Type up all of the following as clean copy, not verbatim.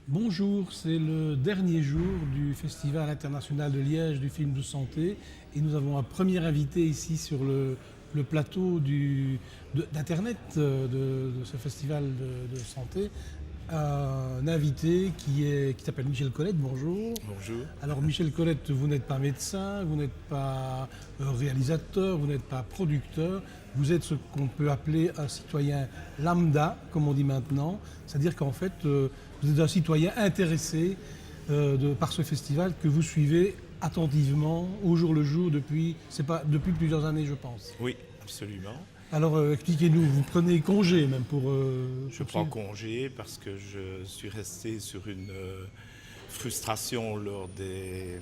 Bonjour, c'est le dernier jour du Festival international de Liège du film de santé et nous avons un premier invité ici sur le plateau d'Internet de ce festival de santé, un invité qui s'appelle Michel Colette. Bonjour. Bonjour. Alors Michel Colette, vous n'êtes pas médecin, vous n'êtes pas réalisateur, vous n'êtes pas producteur, vous êtes ce qu'on peut appeler un citoyen lambda, comme on dit maintenant, c'est-à-dire qu'en fait vous êtes un citoyen intéressé par ce festival que vous suivez attentivement au jour le jour depuis plusieurs années, je pense. Oui, absolument. Alors expliquez-nous, vous prenez congé même pour... Je prends congé parce que je suis resté sur une frustration lors des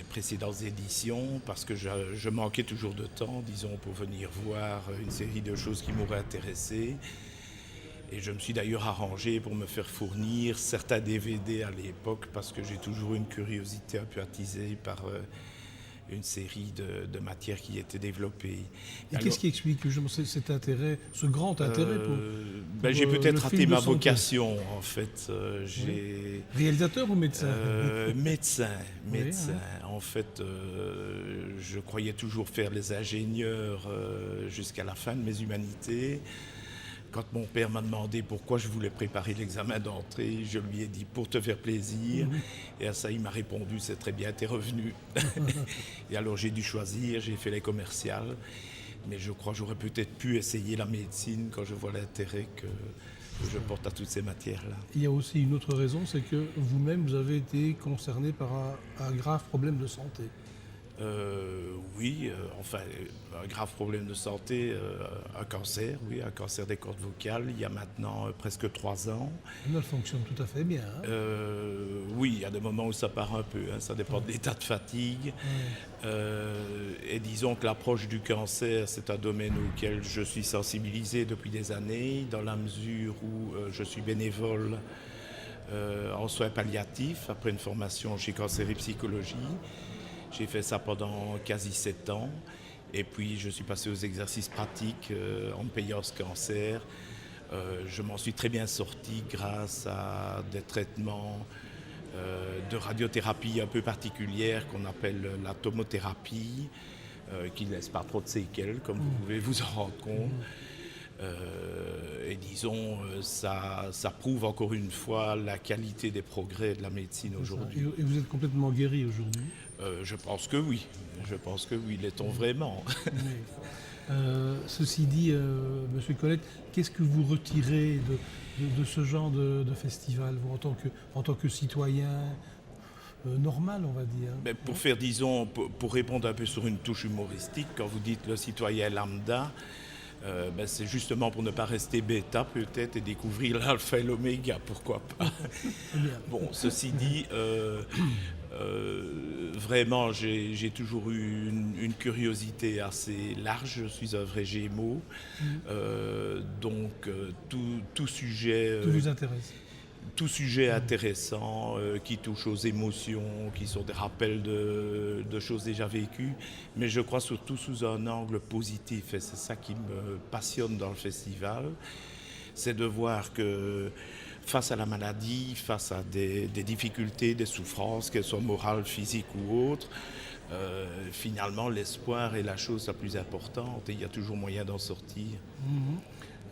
précédentes éditions parce que je manquais toujours de temps, disons, pour venir voir une série de choses qui m'auraient intéressé. Et je me suis d'ailleurs arrangé pour me faire fournir certains DVD à l'époque parce que j'ai toujours une curiosité un peu attisée par une série de matières qui étaient développées. Et qu'est-ce qui explique cet intérêt, ce grand intérêt pour j'ai peut-être raté ma santé. vocation en fait. Oui. Réalisateur ou médecin Médecin. Oui, En fait, je croyais toujours faire les ingénieurs jusqu'à la fin de mes humanités. Quand mon père m'a demandé pourquoi je voulais préparer l'examen d'entrée, je lui ai dit pour te faire plaisir. Et à ça, il m'a répondu c'est très bien, t'es revenu. Et alors j'ai dû choisir, j'ai fait les commerciales. Mais je crois que j'aurais peut-être pu essayer la médecine quand je vois l'intérêt que je porte à toutes ces matières-là. Il y a aussi une autre raison, c'est que vous-même, vous avez été concerné par un grave problème de santé. Oui, un grave problème de santé, un cancer, oui, un cancer des cordes vocales, il y a maintenant presque 3 ans. Elle fonctionne tout à fait bien. Oui, il y a des moments où ça part un peu, ça dépend de l'état de fatigue. Et disons que l'approche du cancer, c'est un domaine auquel je suis sensibilisé depuis des années, dans la mesure où je suis bénévole en soins palliatifs, après une formation chez Cancer et Psychologie. J'ai fait ça pendant quasi 7 ans. Et puis, je suis passé aux exercices pratiques en me payant ce cancer. Je m'en suis très bien sorti grâce à des traitements de radiothérapie un peu particulières qu'on appelle la tomothérapie, qui ne laisse pas trop de séquelles, comme vous pouvez vous en rendre compte. Et disons, ça prouve encore une fois la qualité des progrès de la médecine aujourd'hui. Et vous êtes complètement guéri aujourd'hui? Je pense que oui. L'est-on vraiment? Ceci dit, Monsieur Colette, qu'est-ce que vous retirez de ce genre de festival, vous, en tant que citoyen normal, on va dire? Mais pour faire, disons, pour répondre un peu sur une touche humoristique, quand vous dites le citoyen lambda, c'est justement pour ne pas rester bêta peut-être et découvrir l'alpha et l'oméga, pourquoi pas. Bon, ceci dit, vraiment j'ai toujours eu une curiosité assez large, je suis un vrai Gémeaux, donc tout sujet... Tout vous intéresse? Tout sujet intéressant qui touche aux émotions, qui sont des rappels de choses déjà vécues, mais je crois surtout sous un angle positif, et c'est ça qui me passionne dans le festival, c'est de voir que face à la maladie, face à des difficultés, des souffrances, qu'elles soient morales, physiques ou autres, finalement l'espoir est la chose la plus importante et il y a toujours moyen d'en sortir.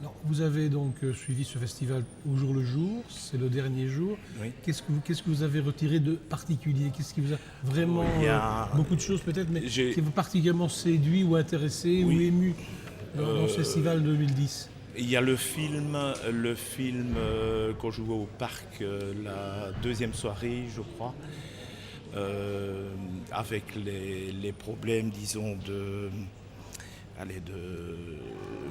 Alors, vous avez donc suivi ce festival au jour le jour, c'est le dernier jour. Oui. Qu'est-ce que vous avez retiré de particulier? Qu'est-ce qui vous a vraiment... beaucoup de choses peut-être, mais qui vous a particulièrement séduit ou intéressé ou ému dans ce festival 2010? Il y a le film qu'on jouait au parc la deuxième soirée, je crois, avec les problèmes, disons,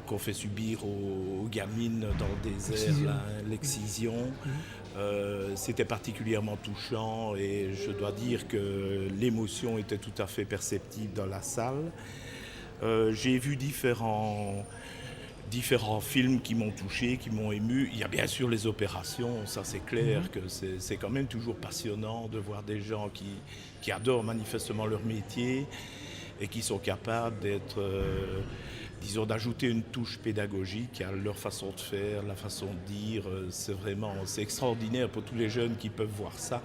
qu'on fait subir aux gamines dans le désert, l'excision. C'était particulièrement touchant et je dois dire que l'émotion était tout à fait perceptible dans la salle. J'ai vu différents films qui m'ont touché, qui m'ont ému. Il y a bien sûr les opérations, ça c'est clair que c'est quand même toujours passionnant de voir des gens qui adorent manifestement leur métier et qui sont capables d'être disons, d'ajouter une touche pédagogique à leur façon de faire, la façon de dire. C'est extraordinaire pour tous les jeunes qui peuvent voir ça.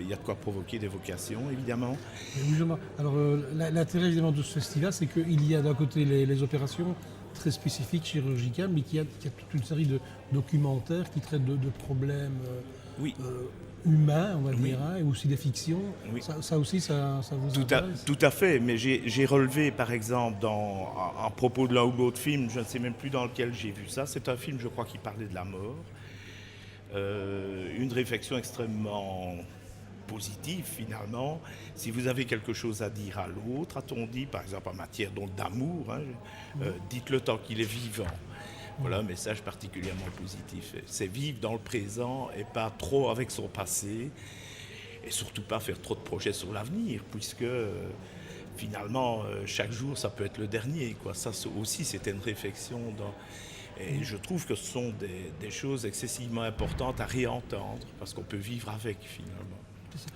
Il y a de quoi provoquer des vocations, évidemment. Oui, justement. Alors, l'intérêt évidemment de ce festival, c'est qu'il y a d'un côté les opérations très spécifiques, chirurgicales, mais qu'il y a toute une série de documentaires qui traitent de problèmes Oui. Humains, on va Oui. dire, hein, et aussi des fictions. Oui. Ça aussi, ça vous intéresse? Tout à fait, mais j'ai relevé par exemple à propos de l'un ou l'autre film, je ne sais même plus dans lequel j'ai vu ça, c'est un film je crois qui parlait de la mort, une réflexion extrêmement positive finalement. Si vous avez quelque chose à dire à l'autre, a-t-on dit, par exemple en matière donc d'amour, hein, dites-le tant qu'il est vivant. Voilà un message particulièrement positif. C'est vivre dans le présent et pas trop avec son passé. Et surtout pas faire trop de projets sur l'avenir, puisque finalement, chaque jour, ça peut être le dernier, quoi. Ça aussi, c'était une réflexion. Et je trouve que ce sont des choses excessivement importantes à réentendre, parce qu'on peut vivre avec, finalement,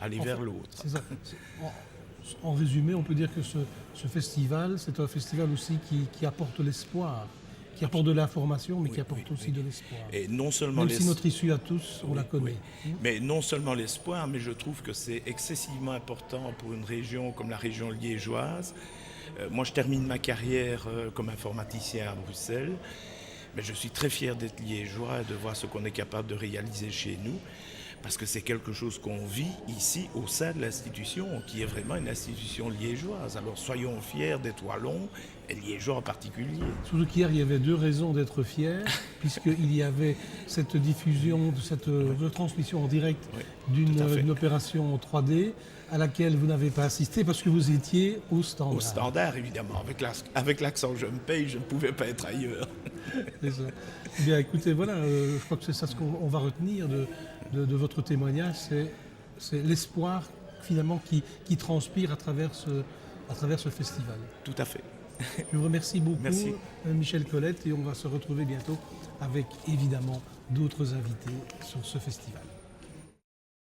aller vers l'autre. C'est ça. En résumé, on peut dire que ce festival, c'est un festival aussi qui apporte l'espoir, qui apporte de l'information, mais qui apporte aussi de l'espoir. Et non seulement Même si notre issue à tous, on la connaît. Mais non seulement l'espoir, mais je trouve que c'est excessivement important pour une région comme la région liégeoise. Moi, je termine ma carrière comme informaticien à Bruxelles, mais je suis très fier d'être liégeois et de voir ce qu'on est capable de réaliser chez nous, parce que c'est quelque chose qu'on vit ici au sein de l'institution, qui est vraiment une institution liégeoise. Alors soyons fiers d'être wallons, et liégeois en particulier. Surtout qu'hier, il y avait deux raisons d'être fiers, puisqu'il y avait cette diffusion, cette retransmission en direct d'une opération en 3D à laquelle vous n'avez pas assisté parce que vous étiez au standard. Au standard, évidemment. Avec l'accent je me paye, je ne pouvais pas être ailleurs. C'est ça. Eh bien, écoutez, voilà, je crois que c'est ça ce qu'on va retenir de votre témoignage, c'est l'espoir finalement qui transpire à travers ce festival. Tout à fait. Je vous remercie beaucoup, Merci. Michel Colette, et on va se retrouver bientôt avec évidemment d'autres invités sur ce festival.